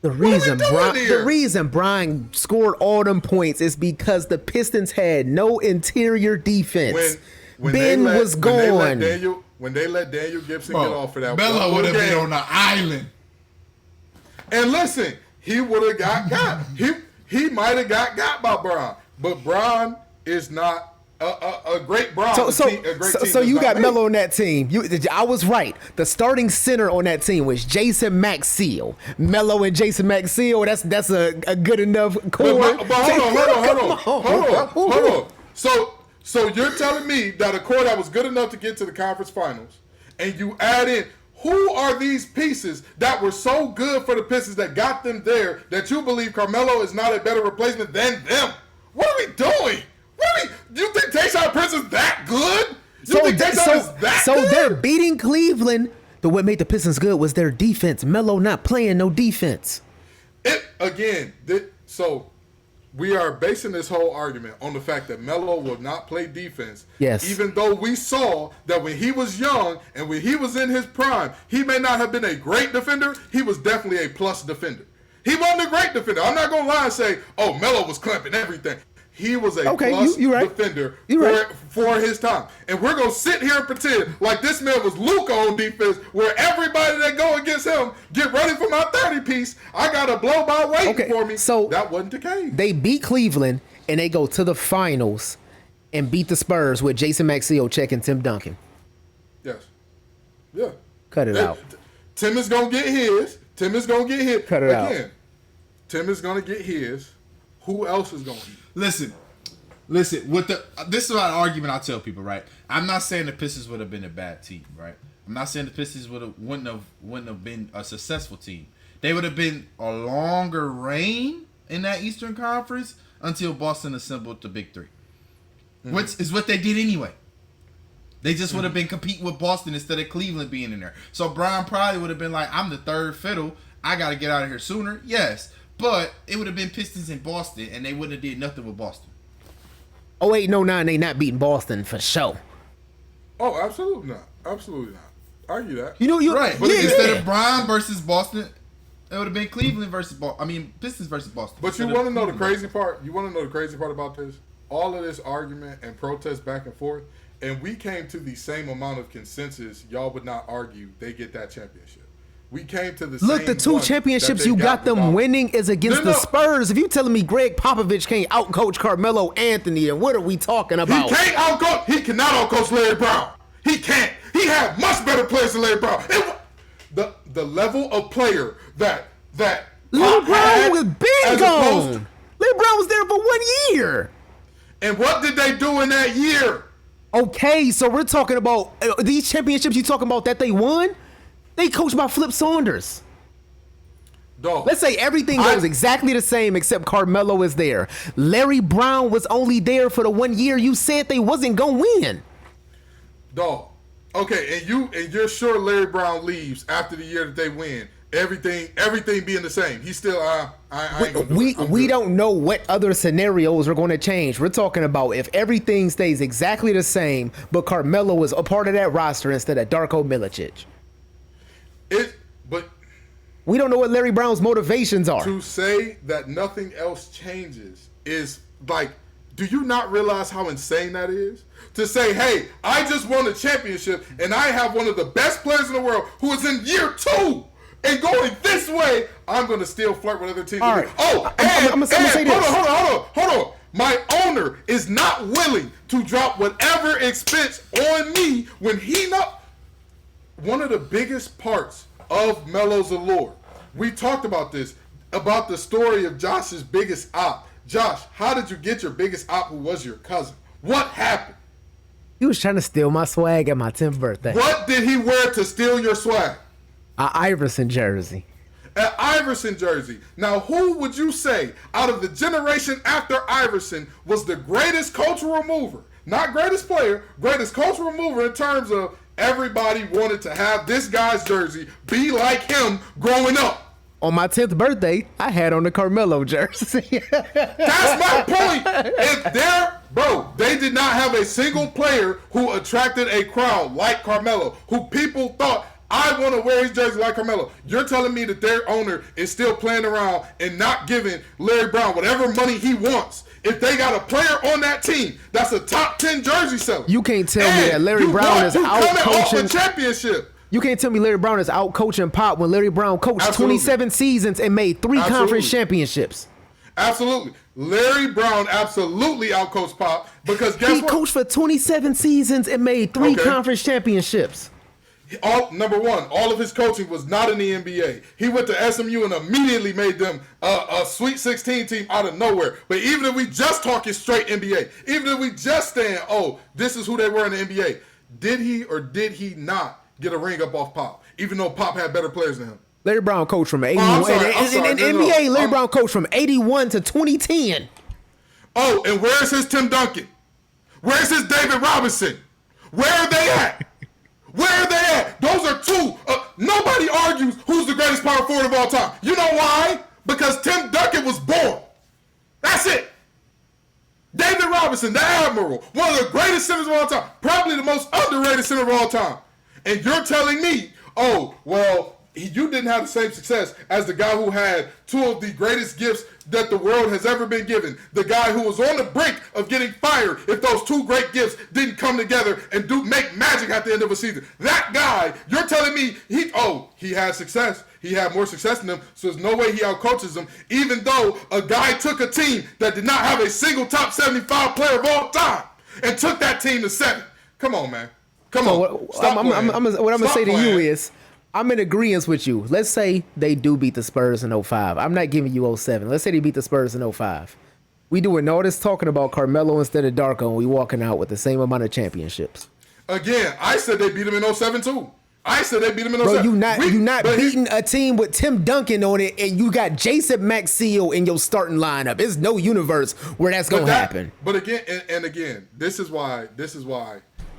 The reason Brian scored all them points is because the Pistons had no interior defense. When Ben was gone. When they let Daniel Gibson get off for that, Melo would have been on the island. And listen, he would have got. He might have got by Bron, but Bron is not a great Bron. So you got Melo on that team. I was right. The starting center on that team was Jason Maxiell. Melo and Jason Maxiell. That's a good enough core. But hold on. So you're telling me that a core that was good enough to get to the conference finals, and you add in Who are these pieces that were so good for the Pistons that got them there that you believe Carmelo is not a better replacement than them? What are we doing? Do you think Tayshaun Prince is that good? So they're beating Cleveland. What made the Pistons good was their defense. Melo not playing no defense. So we are basing this whole argument on the fact that Melo will not play defense. Yes. Even though we saw that when he was young and when he was in his prime, he may not have been a great defender. He was definitely a plus defender. He wasn't a great defender. I'm not going to lie and say, oh, Melo was clamping everything. He was a plus defender for his time. And we're going to sit here and pretend like this man was Luka on defense, where everybody that go against him, get ready for my 30-piece. I got a blow by waiting for me. So that wasn't the case. They beat Cleveland, and they go to the finals and beat the Spurs with Jason Maxiocek and Tim Duncan. Yes. Yeah. Cut it out. Tim is going to get his. Cut it out. Tim is going to get his. Who else is going to eat? Listen. This is an argument I tell people, right? I'm not saying the Pistons would have been a bad team, right? I'm not saying the Pistons wouldn't have been a successful team. They would have been a longer reign in that Eastern Conference until Boston assembled the Big Three, which is what they did anyway. They just would have been competing with Boston instead of Cleveland being in there. So Brian probably would have been like, I'm the third fiddle. I got to get out of here sooner. Yes. But it would have been Pistons in Boston, and they wouldn't have did nothing with Boston. 08-09, they not beating Boston for sure. Oh, absolutely not. Absolutely not. Argue that. You're right. But instead of Brian versus Boston, it would have been Cleveland versus Pistons versus Boston. But you want to know the crazy part? You want to know the crazy part about this? All of this argument and protest back and forth, and we came to the same amount of consensus. Y'all would not argue they get that championship. We came to the same the two championships you got them winning is against the Spurs. If you telling me Greg Popovich can't outcoach Carmelo Anthony, then what are we talking about? He cannot outcoach Larry Brown. He can't. He had much better players than Larry Brown. The level of player that Larry Brown was big gone. Larry Brown was there for 1 year. And what did they do in that year? Okay, so we're talking about these championships you talking about that they won? They coached by Flip Saunders. Dog. Let's say everything goes exactly the same except Carmelo is there. Larry Brown was only there for the 1 year you said they wasn't going to win. Dog. Okay, and you're sure Larry Brown leaves after the year that they win. Everything being the same. He's still we don't know what other scenarios are going to change. We're talking about if everything stays exactly the same, but Carmelo is a part of that roster instead of Darko Milicic. But we don't know what Larry Brown's motivations are. To say that nothing else changes is like, do you not realize how insane that is? To say, hey, I just won a championship and I have one of the best players in the world who is in year 2 and going this way, I'm going to still flirt with other teams. All right. I'm going to say this. Hold on. My owner is not willing to drop whatever expense on me when he not. One of the biggest parts of Melo's allure, we talked about this, about the story of Josh's biggest op. Josh, how did you get your biggest op who was your cousin? What happened? He was trying to steal my swag at my 10th birthday. What did he wear to steal your swag? An Iverson jersey. An Iverson jersey. Now, who would you say out of the generation after Iverson was the greatest cultural mover? Not greatest player, greatest cultural mover in terms of everybody wanted to have this guy's jersey, be like him growing up. On my 10th birthday, I had on the Carmelo jersey. That's my point. They did not have a single player who attracted a crowd like Carmelo, who people thought, I want to wear his jersey like Carmelo. You're telling me that their owner is still playing around and not giving Larry Brown whatever money he wants. If they got a player on that team that's a top 10 jersey seller. You can't tell me that Larry Brown is out coaching. Championship. You can't tell me Larry Brown is out coaching Pop when Larry Brown coached 27 seasons and made 3 conference championships. Absolutely. Larry Brown absolutely outcoached Pop because guess what? He coached for 27 seasons and made 3 conference championships. Number one, all of his coaching was not in the NBA. He went to SMU and immediately made them a Sweet 16 team out of nowhere. But even if we just talking straight NBA, even if we just saying, oh, this is who they were in the NBA, did he or did he not get a ring up off Pop? even though Pop had better players than him. Larry Brown coached from 81. I'm sorry. In NBA, Larry Brown coached from 81 to 2010. Oh, and where's his Tim Duncan? Where's his David Robinson? Where are they at? Where are they at? Those are two. Nobody argues who's the greatest power forward of all time. You know why? Because Tim Duncan was born. That's it. David Robinson, the Admiral, one of the greatest centers of all time, probably the most underrated center of all time. And you're telling me, oh, well, you didn't have the same success as the guy who had two of the greatest gifts that the world has ever been given. The guy who was on the brink of getting fired if those two great gifts didn't come together and make magic at the end of a season. That guy, you're telling me, he had success. He had more success than them, so there's no way he outcoaches them, even though a guy took a team that did not have a single top 75 player of all time and took that team to 7. Come on, man. Come on. What I'm going to say to you is, I'm in agreement with you. Let's say they do beat the Spurs in 05. I'm not giving you 07. Let's say they beat the Spurs in 05. We doing all this talking about Carmelo instead of Darko, and we walking out with the same amount of championships. Again, I said they beat him in 07 too. I said they beat him in 07. Bro, you not beating a team with Tim Duncan on it, and you got Jason Maxiell in your starting lineup. There's no universe where that's going to happen. But again, and again, this is why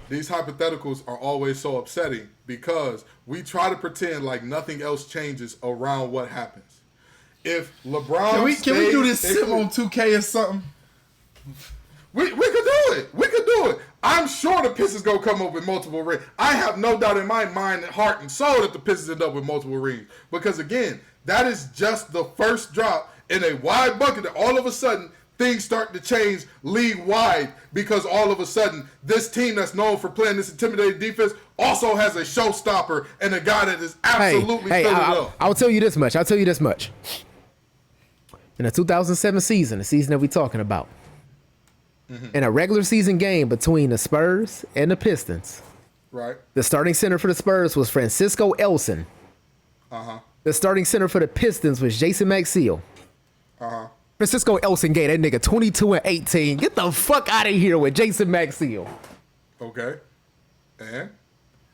these hypotheticals are always so upsetting, because we try to pretend like nothing else changes around what happens. If LeBron can we do this sim on 2K or something? We could do it. We could do it. I'm sure the Pistons go come up with multiple rings. I have no doubt in my mind, heart, and soul that the Pistons end up with multiple rings. Because again, that is just the first drop in a wide bucket that all of a sudden things start to change league-wide, because all of a sudden this team that's known for playing this intimidating defense also has a showstopper and a guy that is absolutely filled it up. I'll tell you this much. In the 2007 season, the season that we're talking about, in a regular season game between the Spurs and the Pistons, right? The starting center for the Spurs was Francisco Elson. The starting center for the Pistons was Jason Maxiell. Francisco Elson gave that nigga 22 and 18. Get the fuck out of here with Jason Maxiell. Okay. And?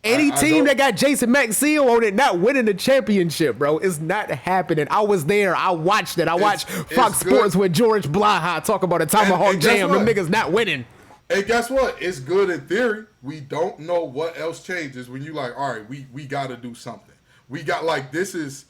Any team that got Jason Maxiell on it not winning the championship, bro, is not happening. I was there. I watched it. I watched Fox Sports with George Blaha talk about a Tomahawk Jam. Them niggas not winning. And guess what? It's good in theory. We don't know what else changes when you like, all right, we got to do something. We got like, this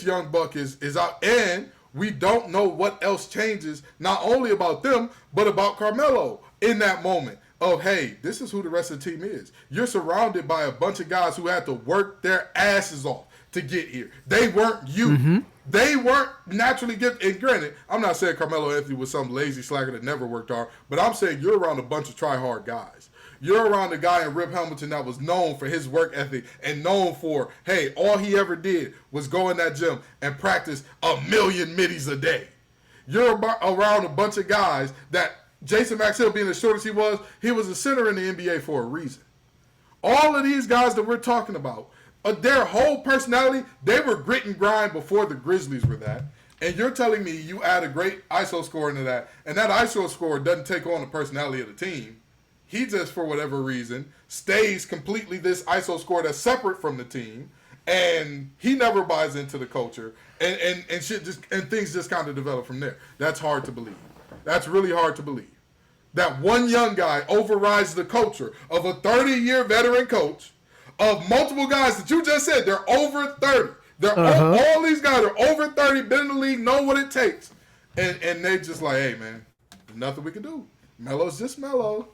young buck is out, and we don't know what else changes, not only about them, but about Carmelo in that moment of, hey, this is who the rest of the team is. You're surrounded by a bunch of guys who had to work their asses off to get here. They weren't you. They weren't naturally gifted. And granted, I'm not saying Carmelo Anthony was some lazy slacker that never worked hard, but I'm saying you're around a bunch of try-hard guys. You're around a guy in Rip Hamilton that was known for his work ethic and known for, hey, all he ever did was go in that gym and practice 1,000,000 middies a day. You're around a bunch of guys that Jason Maxiell, being as short as he was a center in the NBA for a reason. All of these guys that we're talking about, their whole personality, they were grit and grind before the Grizzlies were that. And you're telling me you add a great ISO score into that, and that ISO score doesn't take on the personality of the team. He just, for whatever reason, stays completely this ISO score that's separate from the team, and he never buys into the culture, and shit just, and things just kind of develop from there. That's hard to believe. That's really hard to believe. That one young guy overrides the culture of a 30-year veteran coach, of multiple guys that you just said, they're over 30. All these guys are over 30, been in the league, know what it takes. And they just like, hey, man, nothing we can do. Melo's just Melo.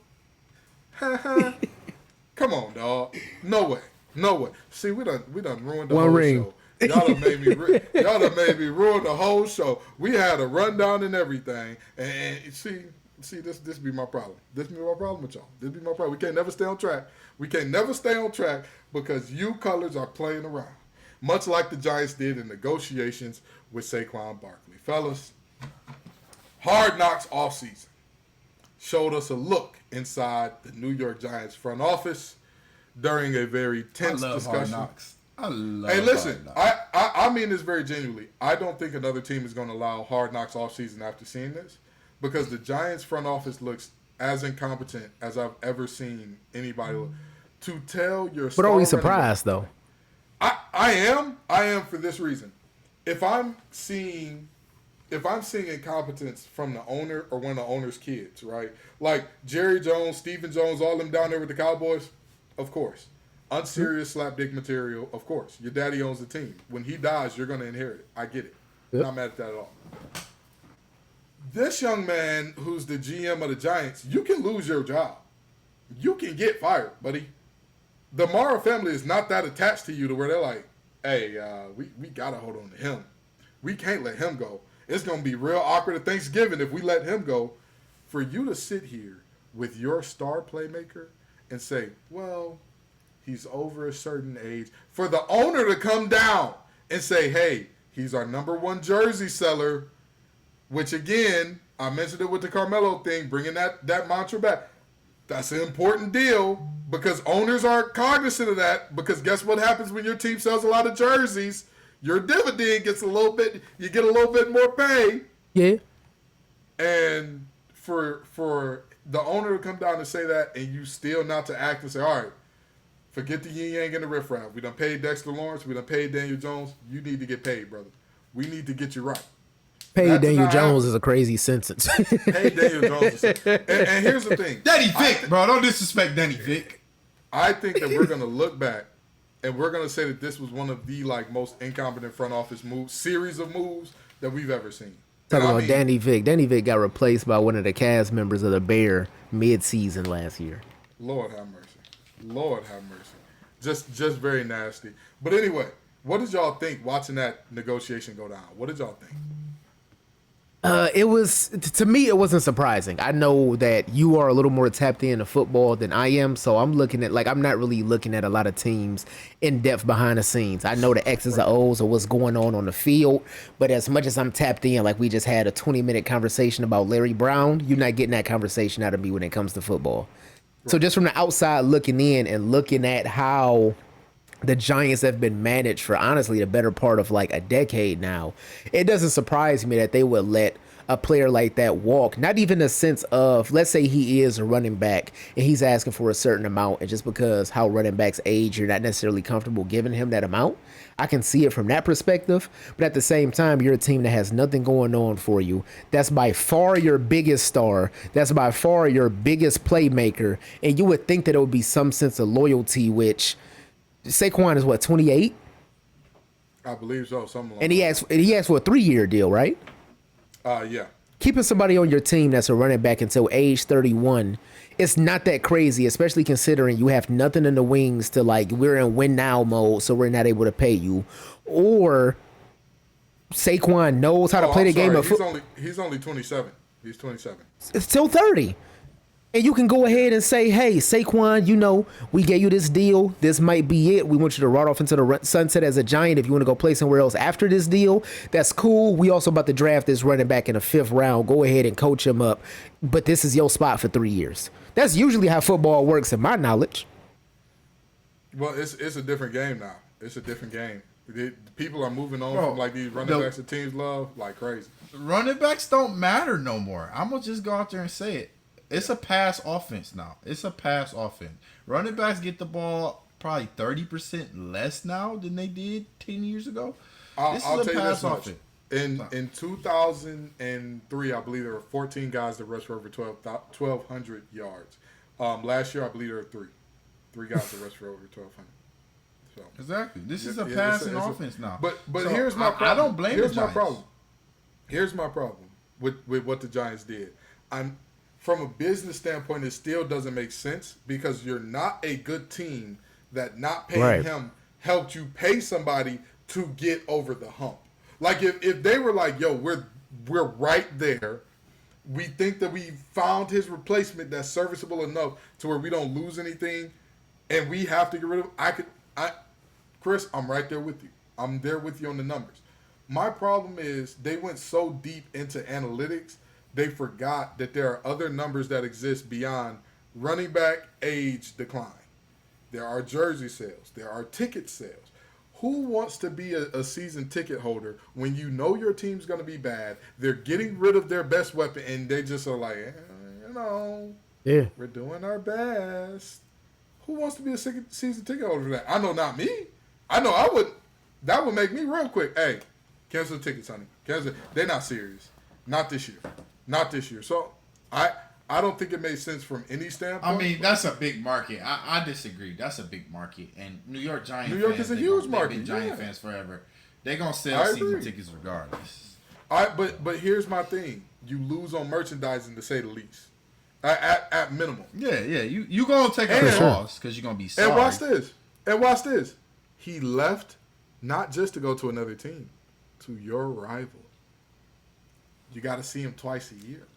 Come on, dog. No way. See, we done ruined the whole show. Y'all done made me ruin the whole show. We had a rundown and everything, and see, this be my problem. This be my problem with y'all. This be my problem. We can't never stay on track. Because you colors are playing around, much like the Giants did in negotiations with Saquon Barkley. Fellas, Hard Knocks offseason showed us a look inside the New York Giants front office during a very tense discussion. Hard Knocks. I love Hey, listen, Hard Knocks. I mean this very genuinely. I don't think another team is going to allow Hard Knocks offseason after seeing this, because the Giants front office looks as incompetent as I've ever seen anybody look. To tell your But are we surprised, though? I am for this reason. If I'm seeing incompetence from the owner or one of the owner's kids, right? Like Jerry Jones, Stephen Jones, all them down there with the Cowboys, of course. Unserious slapdick material, of course. Your daddy owns the team. When he dies, you're going to inherit it. I get it. Yep. Not mad at that at all. This young man who's the GM of the Giants, you can lose your job. You can get fired, buddy. The Mara family is not that attached to you to where they're like, hey, we got to hold on to him. We can't let him go. It's going to be real awkward at Thanksgiving if we let him go. For you to sit here with your star playmaker and say, well, he's over a certain age. For the owner to come down and say, hey, he's our number one jersey seller, which again, I mentioned it with the Carmelo thing, bringing that mantra back. That's an important deal because owners are cognizant of that, because guess what happens when your team sells a lot of jerseys? Your dividend gets a little bit, you get a little bit more pay. Yeah. And for the owner to come down and say that and you still not to act and say, all right, forget the yin yang and the riffraff. We done paid Dexter Lawrence. We done paid Daniel Jones. You need to get paid, brother. We need to get you right. Pay Daniel Jones is a crazy sentence. Pay Daniel Jones. And here's the thing. Danny Vick, bro. Don't disrespect Danny Vick. I think that we're going to look back and we're going to say that this was one of the most incompetent front office series of moves that we've ever seen. Talking about Danny Vick. Danny Vick got replaced by one of the cast members of the Bear mid-season last year. Lord have mercy. Lord have mercy. Just very nasty. But anyway, what did y'all think watching that negotiation go down? What did y'all think? To me, it wasn't surprising. I know that you are a little more tapped into football than I am, so I'm not really looking at a lot of teams in depth behind the scenes. I know the X's and O's of what's going on the field, but as much as I'm tapped in, like we just had a 20-minute conversation about Larry Brown, you're not getting that conversation out of me when it comes to football. Right. So just from the outside looking in and looking at how the Giants have been managed for honestly the better part of like a decade now, it doesn't surprise me that they would let a player like that walk. Not even a sense of, let's say he is a running back and he's asking for a certain amount, and just because how running backs age, you're not necessarily comfortable giving him that amount. I can see it from that perspective, but at the same time, you're a team that has nothing going on for you. That's by far your biggest star. That's by far your biggest playmaker, and you would think that it would be some sense of loyalty, which Saquon is what, 28? I believe so. Something like and he asked for a 3-year deal, right? Yeah. Keeping somebody on your team that's a running back until age 31, it's not that crazy, especially considering you have nothing in the wings to like, we're in win now mode, so we're not able to pay you. Or Saquon knows how to play the game of football. He's only 27. He's 27. It's still 30. And you can go ahead and say, hey, Saquon, we gave you this deal. This might be it. We want you to ride off into the sunset as a Giant. If you want to go play somewhere else after this deal, that's cool. We also about to draft this running back in the 5th round. Go ahead and coach him up. But this is your spot for 3 years. That's usually how football works in my knowledge. Well, it's a different game now. It's a different game. People are moving on from like these running backs that teams love like crazy. Running backs don't matter no more. I'm going to just go out there and say it. It's a pass offense now. It's a pass offense. Running backs get the ball probably 30% less now than they did 10 years ago. I'll tell you this much. In 2003, I believe there were 14 guys that rushed for over 1,200 yards. Last year, I believe there were three guys that rushed for over 1,200. So exactly. This is a passing offense now. But so here's my problem. I don't blame the Giants. Here's my problem with what the Giants did. From a business standpoint, it still doesn't make sense because you're not a good team that not paying him helped you pay somebody to get over the hump. Like if they were like, yo, we're right there. We think that we found his replacement that's serviceable enough to where we don't lose anything and we have to get rid of Chris, I'm right there with you. I'm there with you on the numbers. My problem is they went so deep into analytics, they forgot that there are other numbers that exist beyond running back age decline. There are jersey sales. There are ticket sales. Who wants to be a season ticket holder when you know your team's going to be bad, they're getting rid of their best weapon, and they just are like, we're doing our best. Who wants to be a season ticket holder for that? I know not me. I know I wouldn't. That would make me real quick. Hey, cancel the tickets, honey. Cancel. They're not serious. Not this year. Not this year. So I don't think it makes sense from any standpoint. I mean, that's a big market. I disagree. That's a big market. And New York Giants New York fans, is a huge market. They've been Giant fans forever. They're going to sell I season agree. tickets regardless. But here's my thing. You lose on merchandising, to say the least. At minimum. Yeah. You going to take a loss because you're going to be sorry. And watch this. He left not just to go to another team, to your rival. You got to see him twice a year.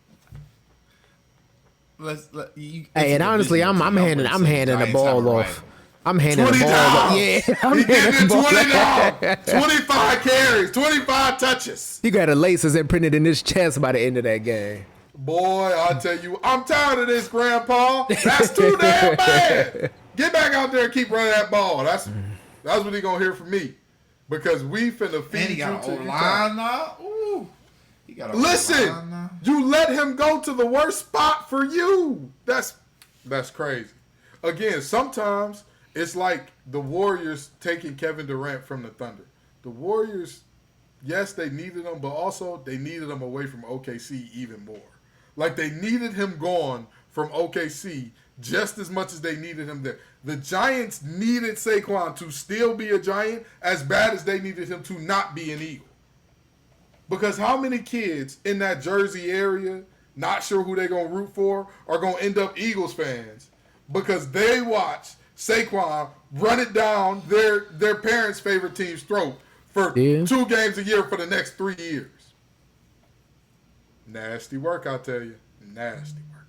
Hey, and honestly, I'm handing the ball off. I'm handing the ball off. Yeah, He getting it 20 down. 25 carries, 25 touches. You got the laces imprinted in his chest by the end of that game. Boy, I tell you, I'm tired of this, Grandpa. That's too damn bad. Get back out there and keep running that ball. That's what he gonna hear from me, because we finna feed And he you got to an O-line now. Ooh. He got an Listen, O-line now. you let him go to the worst spot for you. That's crazy. Again, sometimes it's like the Warriors taking Kevin Durant from the Thunder. The Warriors, yes, they needed him, but also they needed him away from OKC even more. Like, they needed him gone from OKC just as much as they needed him there. The Giants needed Saquon to still be a Giant as bad as they needed him to not be an Eagle. Because how many kids in that Jersey area, not sure who they're going to root for, are going to end up Eagles fans because they watch Saquon run it down their parents' favorite team's throat for 2 games a year for the next 3 years. Nasty work, I tell you. Nasty work.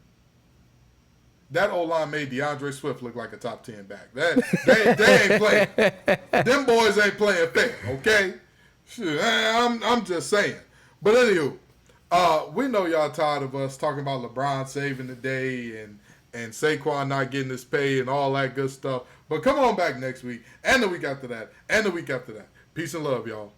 That O-line made DeAndre Swift look like a top 10 back. They ain't playing. Them boys ain't playing fair, okay? Shit, I'm just saying. But anywho, we know y'all tired of us talking about LeBron saving the day and Saquon not getting his pay and all that good stuff. But come on back next week and the week after that and the week after that. Peace and love, y'all.